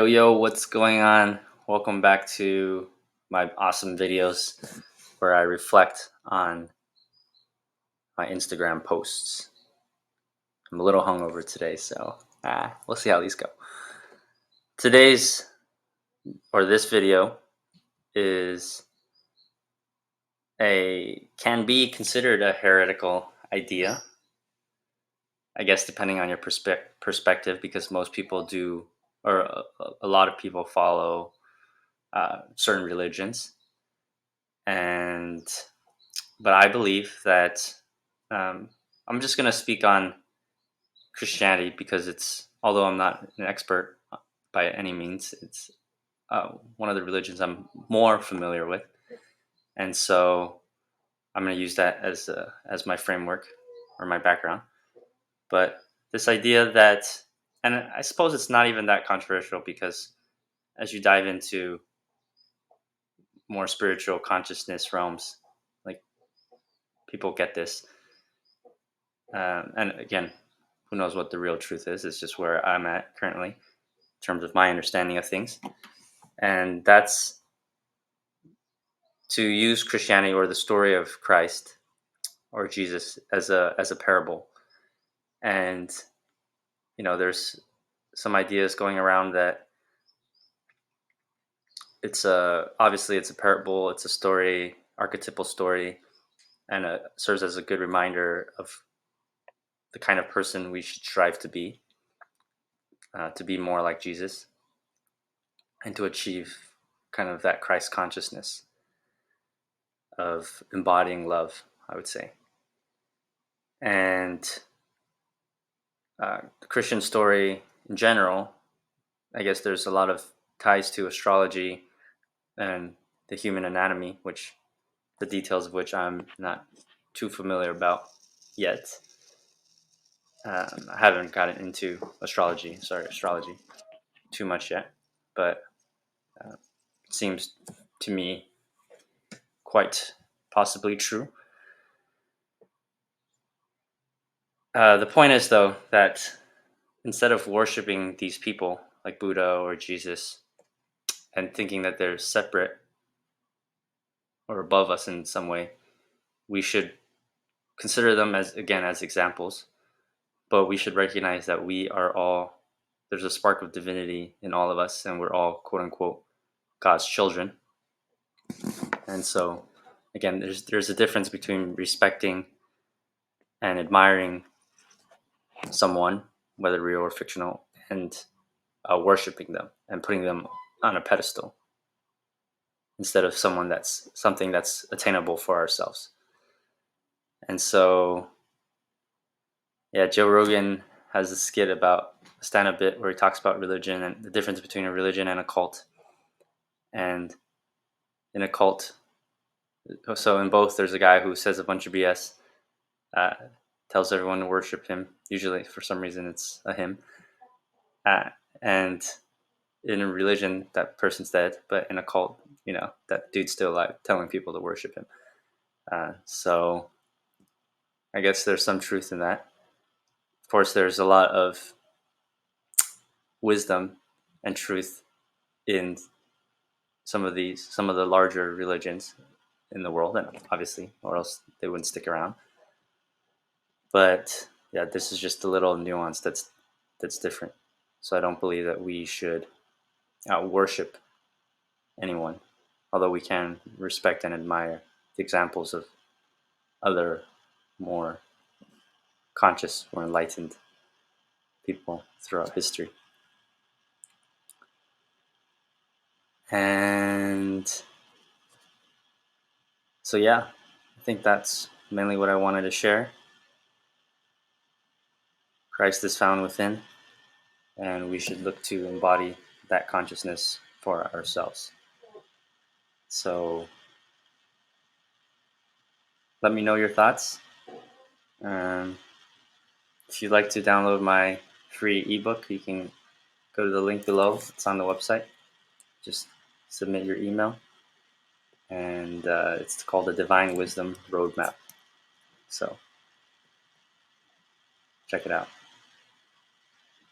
Yo, what's going on? Welcome back to my awesome videos where I reflect on my Instagram posts. I'm a little hungover today, so we'll see how these go. Today's this video is can be considered a heretical idea, I guess, depending on your perspective, because most people do, or a lot of people follow certain religions, and but I believe that um, I'm just going to speak on Christianity because although I'm not an expert by any means, it's one of the religions I'm more familiar with, and so I'm going to use that as my framework or my background. But this idea that, and I suppose it's not even that controversial because as you dive into more spiritual consciousness realms, like people get this. And again, who knows what the real truth is? It's just where I'm at currently in terms of my understanding of things. And that's to use Christianity or the story of Christ or Jesus as a parable. And there's some ideas going around that obviously it's a parable, it's a story, archetypal story, and it serves as a good reminder of the kind of person we should strive to be more like Jesus and to achieve kind of that Christ consciousness of embodying love, I would say. And the Christian story in general, I guess there's a lot of ties to astrology and the human anatomy, which the details of which I'm not too familiar about yet. I haven't gotten into astrology too much yet, but it seems to me quite possibly true. The point is, though, that instead of worshiping these people like Buddha or Jesus and thinking that they're separate or above us in some way, we should consider them as examples, but we should recognize that there's a spark of divinity in all of us, and we're all quote unquote God's children. And so, again, there's a difference between respecting and admiring someone, whether real or fictional, and worshiping them and putting them on a pedestal instead of something that's attainable for ourselves. And so, yeah, Joe Rogan has a skit about a stand-up bit where he talks about religion and the difference between a religion and a cult. And in a cult, so in both, there's a guy who says a bunch of BS, tells everyone to worship him. Usually, for some reason, it's a him. And in a religion, that person's dead, but in a cult, that dude's still alive, telling people to worship him. So I guess there's some truth in that. Of course, there's a lot of wisdom and truth in some of the larger religions in the world, and obviously, or else they wouldn't stick around. But yeah, this is just a little nuance that's different. So I don't believe that we should worship anyone, although we can respect and admire the examples of other more conscious or enlightened people throughout history. And so, yeah, I think that's mainly what I wanted to share. Christ is found within, and we should look to embody that consciousness for ourselves. So, let me know your thoughts. If you'd like to download my free ebook, you can go to the link below. It's on the website. Just submit your email, and it's called the Divine Wisdom Roadmap. So check it out.